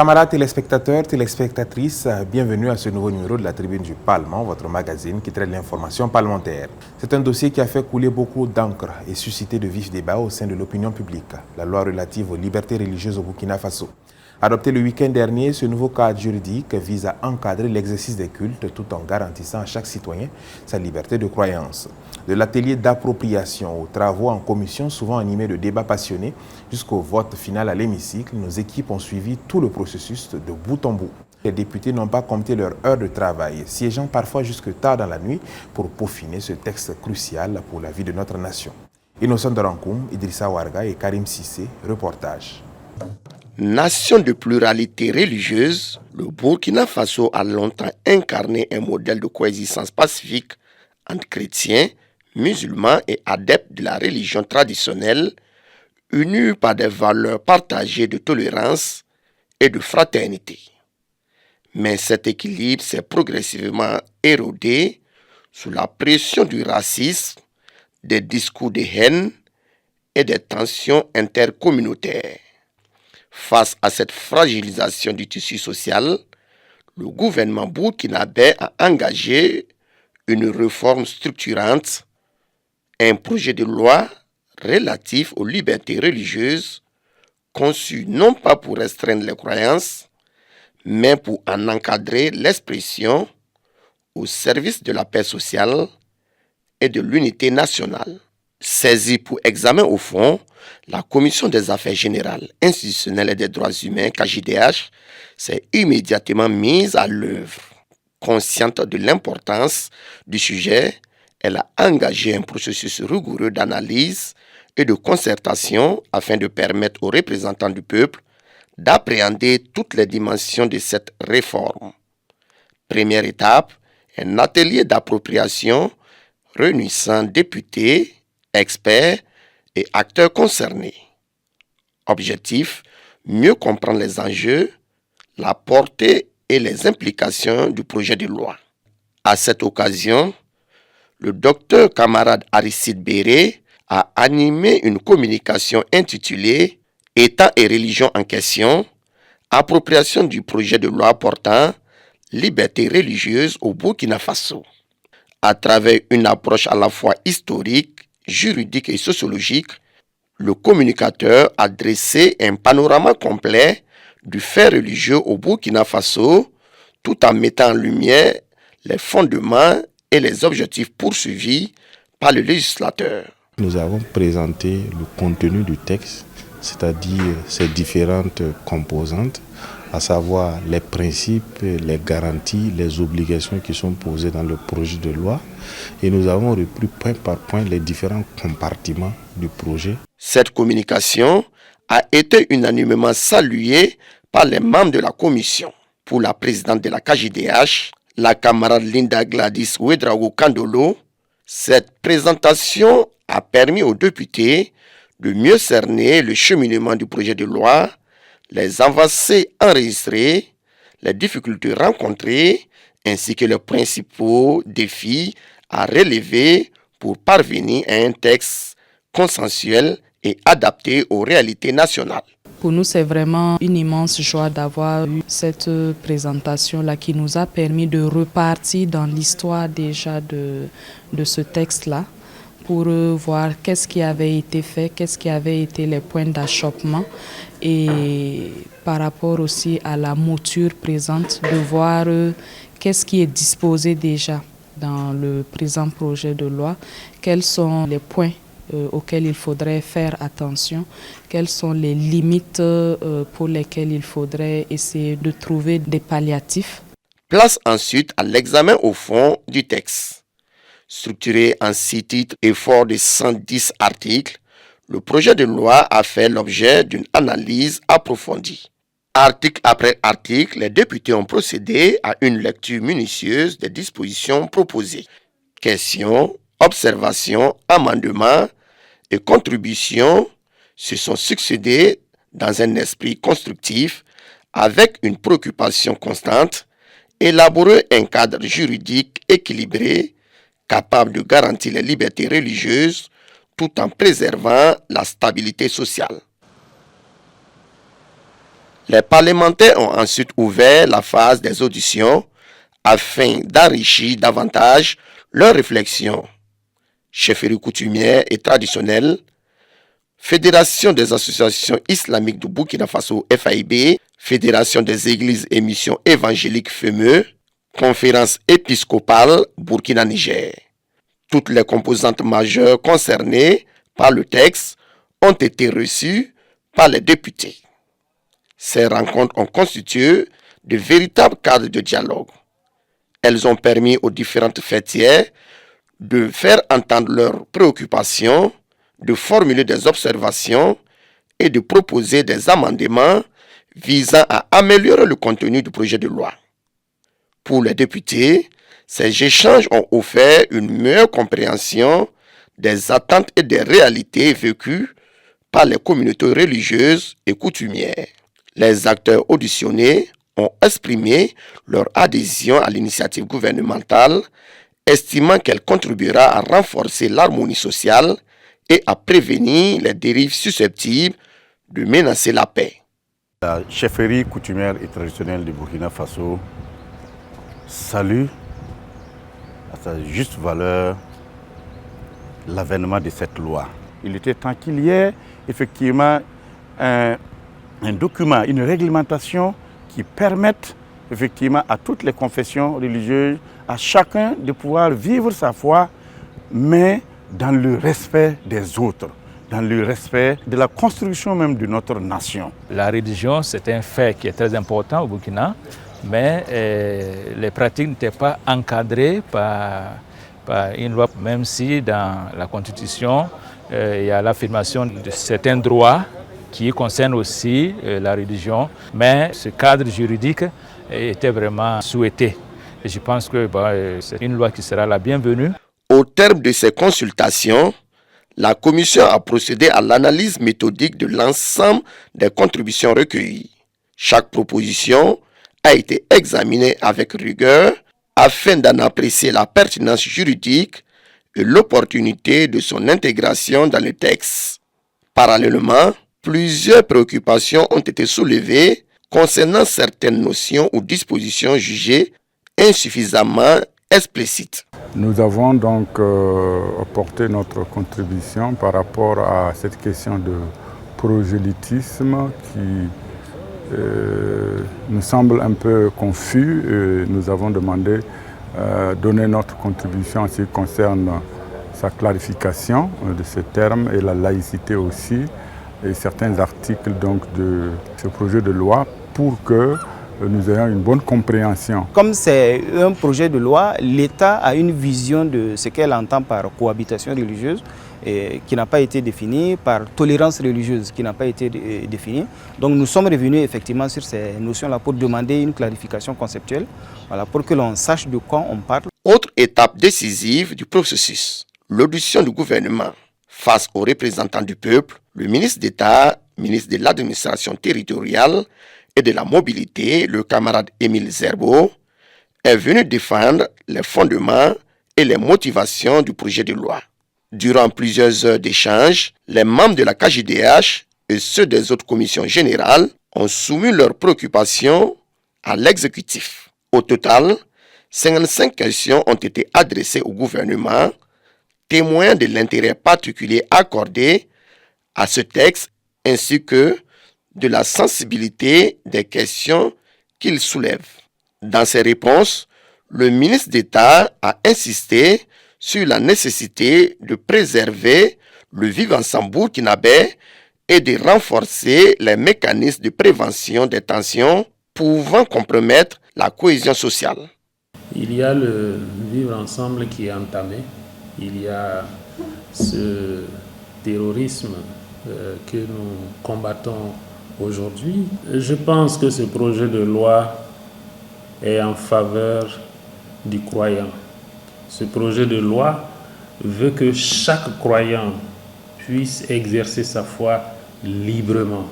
Camarades téléspectateurs, téléspectatrices, bienvenue à ce nouveau numéro de la Tribune du Parlement, votre magazine qui traite l'information parlementaire. C'est un dossier qui a fait couler beaucoup d'encre et suscité de vifs débats au sein de l'opinion publique. La loi relative aux libertés religieuses au Burkina Faso. Adopté le week-end dernier, ce nouveau cadre juridique vise à encadrer l'exercice des cultes tout en garantissant à chaque citoyen sa liberté de croyance. De l'atelier d'appropriation aux travaux en commission, souvent animés de débats passionnés, jusqu'au vote final à l'hémicycle, nos équipes ont suivi tout le processus de bout en bout. Les députés n'ont pas compté leur heure de travail, siégeant parfois jusque tard dans la nuit pour peaufiner ce texte crucial pour la vie de notre nation. Innocent Dorankoum, Idrissa Ouarga et Karim Sissé, reportage. Nation de pluralité religieuse, le Burkina Faso a longtemps incarné un modèle de coexistence pacifique entre chrétiens, musulmans et adeptes de la religion traditionnelle, unis par des valeurs partagées de tolérance et de fraternité. Mais cet équilibre s'est progressivement érodé sous la pression du racisme, des discours de haine et des tensions intercommunautaires. Face à cette fragilisation du tissu social, le gouvernement burkinabé a engagé une réforme structurante, un projet de loi relatif aux libertés religieuses, conçu non pas pour restreindre les croyances, mais pour en encadrer l'expression au service de la paix sociale et de l'unité nationale. Saisie pour examen au fond, la Commission des affaires générales, institutionnelles et des droits humains, KJDH, s'est immédiatement mise à l'œuvre. Consciente de l'importance du sujet, elle a engagé un processus rigoureux d'analyse et de concertation afin de permettre aux représentants du peuple d'appréhender toutes les dimensions de cette réforme. Première étape, un atelier d'appropriation réunissant députés, experts et acteurs concernés. Objectif, mieux comprendre les enjeux, la portée et les implications du projet de loi. À cette occasion, le docteur camarade Aristide Béré a animé une communication intitulée « État et religion en question, appropriation du projet de loi portant liberté religieuse au Burkina Faso ». À travers une approche à la fois historique, juridique et sociologique, le communicateur a dressé un panorama complet du fait religieux au Burkina Faso, tout en mettant en lumière les fondements et les objectifs poursuivis par le législateur. Nous avons présenté le contenu du texte, c'est-à-dire ses différentes composantes, à savoir les principes, les garanties, les obligations qui sont posées dans le projet de loi. Et nous avons repris point par point les différents compartiments du projet. Cette communication a été unanimement saluée par les membres de la commission. Pour la présidente de la KJDH, la camarade Linda Gladys Ouedraogo Kandolo, cette présentation a permis aux députés de mieux cerner le cheminement du projet de loi, les avancées enregistrées, les difficultés rencontrées, ainsi que les principaux défis à relever pour parvenir à un texte consensuel et adapté aux réalités nationales. Pour nous, c'est vraiment une immense joie d'avoir eu cette présentation-là qui nous a permis de repartir dans l'histoire déjà de ce texte-là pour voir qu'est-ce qui avait été fait, qu'est-ce qui avait été les points d'achoppement et par rapport aussi à la mouture présente, de voir qu'est-ce qui est disposé déjà dans le présent projet de loi, quels sont les points auxquels il faudrait faire attention, quelles sont les limites pour lesquelles il faudrait essayer de trouver des palliatifs. Place ensuite à l'examen au fond du texte. Structuré en 6 titres et fort de 110 articles, le projet de loi a fait l'objet d'une analyse approfondie. Article après article, les députés ont procédé à une lecture minutieuse des dispositions proposées. Questions, observations, amendements et contributions se sont succédés dans un esprit constructif avec une préoccupation constante, élaborer un cadre juridique équilibré capable de garantir les libertés religieuses tout en préservant la stabilité sociale. Les parlementaires ont ensuite ouvert la phase des auditions afin d'enrichir davantage leurs réflexions. Chefferie coutumière et traditionnelle, Fédération des associations islamiques du Burkina Faso FAIB, Fédération des églises et missions évangéliques FEME, Conférence épiscopale Burkina-Niger. Toutes les composantes majeures concernées par le texte ont été reçues par les députés. Ces rencontres ont constitué de véritables cadres de dialogue. Elles ont permis aux différentes fêtières de faire entendre leurs préoccupations, de formuler des observations et de proposer des amendements visant à améliorer le contenu du projet de loi. Pour les députés, ces échanges ont offert une meilleure compréhension des attentes et des réalités vécues par les communautés religieuses et coutumières. Les acteurs auditionnés ont exprimé leur adhésion à l'initiative gouvernementale, estimant qu'elle contribuera à renforcer l'harmonie sociale et à prévenir les dérives susceptibles de menacer la paix. La chefferie coutumière et traditionnelle du Burkina Faso salue à sa juste valeur l'avènement de cette loi. Il était temps qu'il y ait effectivement un document, une réglementation qui permette effectivement à toutes les confessions religieuses, à chacun de pouvoir vivre sa foi, mais dans le respect des autres, dans le respect de la construction même de notre nation. La religion, c'est un fait qui est très important au Burkina, mais les pratiques n'étaient pas encadrées par une loi, même si dans la Constitution, il y a l'affirmation de certains droits qui concernent aussi la religion, mais ce cadre juridique était vraiment souhaité. Et je pense que c'est une loi qui sera la bienvenue. Au terme de ces consultations, la Commission a procédé à l'analyse méthodique de l'ensemble des contributions recueillies. Chaque proposition a été examinée avec rigueur afin d'en apprécier la pertinence juridique et l'opportunité de son intégration dans le texte. Parallèlement, plusieurs préoccupations ont été soulevées concernant certaines notions ou dispositions jugées insuffisamment explicites. Nous avons donc apporté notre contribution par rapport à cette question de prosélytisme qui nous semble un peu confus. Nous avons demandé donner notre contribution en ce qui concerne sa clarification de ce terme et la laïcité aussi, et certains articles donc de ce projet de loi pour que nous ayons une bonne compréhension. Comme c'est un projet de loi, l'État a une vision de ce qu'elle entend par cohabitation religieuse qui n'a pas été définie, par tolérance religieuse qui n'a pas été définie. Donc nous sommes revenus effectivement sur ces notions-là pour demander une clarification conceptuelle, voilà, pour que l'on sache de quoi on parle. Autre étape décisive du processus, l'audition du gouvernement. Face aux représentants du peuple, le ministre d'État, ministre de l'administration territoriale et de la mobilité, le camarade Émile Zerbo, est venu défendre les fondements et les motivations du projet de loi. Durant plusieurs heures d'échange, les membres de la KJDH et ceux des autres commissions générales ont soumis leurs préoccupations à l'exécutif. Au total, 55 questions ont été adressées au gouvernement, témoignant de l'intérêt particulier accordé à ce texte ainsi que de la sensibilité des questions qu'il soulève. Dans ses réponses, le ministre d'État a insisté sur la nécessité de préserver le vivre-ensemble burkinabé et de renforcer les mécanismes de prévention des tensions pouvant compromettre la cohésion sociale. Il y a le vivre-ensemble qui est entamé. Il y a ce terrorisme que nous combattons aujourd'hui. Je pense que ce projet de loi est en faveur du croyant. Ce projet de loi veut que chaque croyant puisse exercer sa foi librement.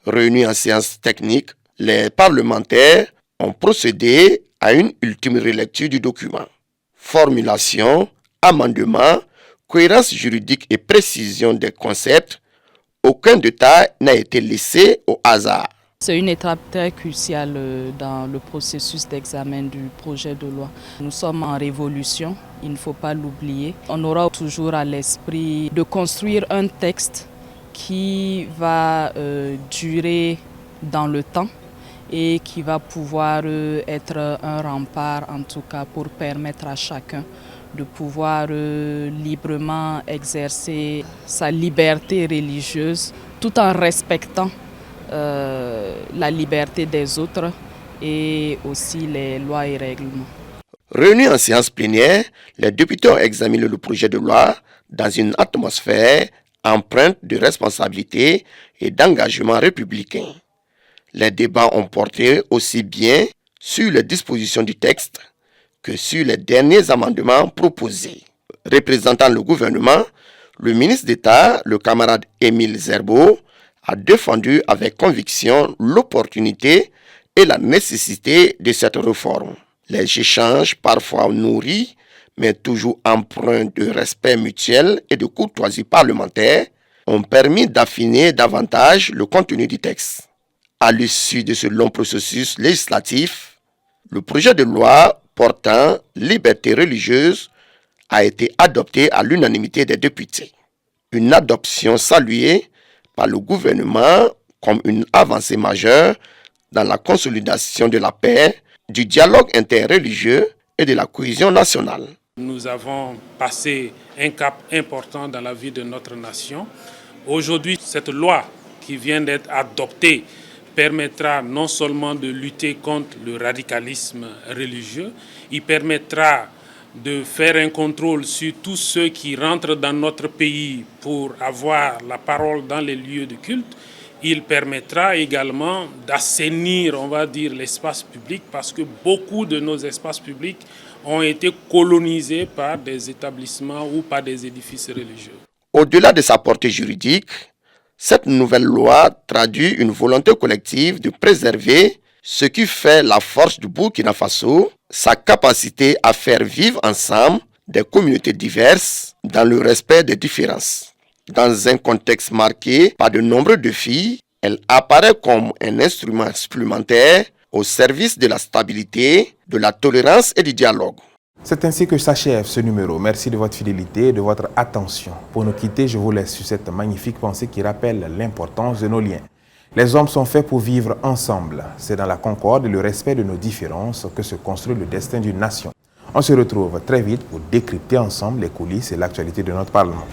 Réunis en séance technique, les parlementaires ont procédé à une ultime relecture du document. Formulation, amendement, cohérence juridique et précision des concepts, aucun détail n'a été laissé au hasard. C'est une étape très cruciale dans le processus d'examen du projet de loi. Nous sommes en révolution, il ne faut pas l'oublier. On aura toujours à l'esprit de construire un texte qui va durer dans le temps et qui va pouvoir être un rempart, en tout cas, pour permettre à chacun de pouvoir librement exercer sa liberté religieuse tout en respectant la liberté des autres et aussi les lois et règlements. Réunis en séance plénière, les députés ont examiné le projet de loi dans une atmosphère empreinte de responsabilité et d'engagement républicain. Les débats ont porté aussi bien sur les dispositions du texte que sur les derniers amendements proposés. Représentant le gouvernement, le ministre d'État, le camarade Émile Zerbo, a défendu avec conviction l'opportunité et la nécessité de cette réforme. Les échanges, parfois nourris, mais toujours empreints de respect mutuel et de courtoisie parlementaire, ont permis d'affiner davantage le contenu du texte. À l'issue de ce long processus législatif, le projet de loi portant liberté religieuse a été adopté à l'unanimité des députés. Une adoption saluée par le gouvernement comme une avancée majeure dans la consolidation de la paix, du dialogue interreligieux et de la cohésion nationale. Nous avons passé un cap important dans la vie de notre nation. Aujourd'hui, cette loi qui vient d'être adoptée permettra non seulement de lutter contre le radicalisme religieux, il permettra de faire un contrôle sur tous ceux qui rentrent dans notre pays pour avoir la parole dans les lieux de culte. Il permettra également d'assainir, on va dire, l'espace public parce que beaucoup de nos espaces publics ont été colonisés par des établissements ou par des édifices religieux. Au-delà de sa portée juridique, cette nouvelle loi traduit une volonté collective de préserver ce qui fait la force du Burkina Faso, sa capacité à faire vivre ensemble des communautés diverses dans le respect des différences. Dans un contexte marqué par de nombreux défis, elle apparaît comme un instrument supplémentaire au service de la stabilité, de la tolérance et du dialogue. C'est ainsi que s'achève ce numéro. Merci de votre fidélité et de votre attention. Pour nous quitter, je vous laisse sur cette magnifique pensée qui rappelle l'importance de nos liens. Les hommes sont faits pour vivre ensemble. C'est dans la concorde et le respect de nos différences que se construit le destin d'une nation. On se retrouve très vite pour décrypter ensemble les coulisses et l'actualité de notre Parlement.